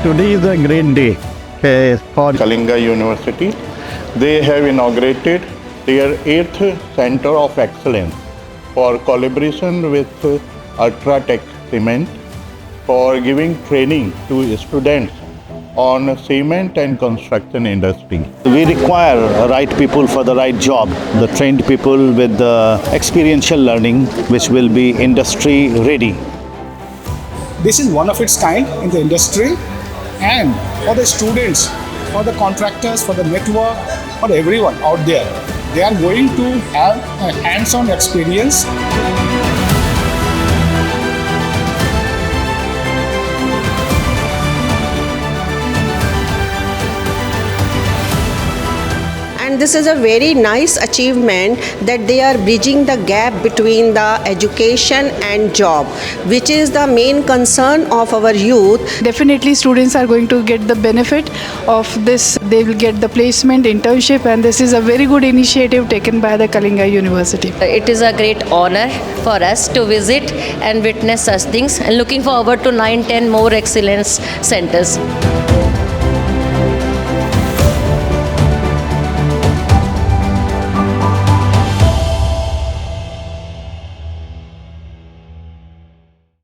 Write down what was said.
Today is a great day for Kalinga University. They have inaugurated their 8th Center of Excellence for collaboration with Ultratech Cement for giving training to students on cement and construction industry. We require right people for the right job, the trained people with the experiential learning which will be industry ready. This is one of its kind in the industry, and for the students, for the contractors, for the network, for everyone out there, they are going to have a hands-on experience. And this is a very nice achievement that they are bridging the gap between the education and job, which is the main concern of our youth. Definitely students are going to get the benefit of this. They will get the placement, internship, and this is a very good initiative taken by the Kalinga University. It is a great honor for us to visit and witness such things, and looking forward to 9-10 more excellence centers.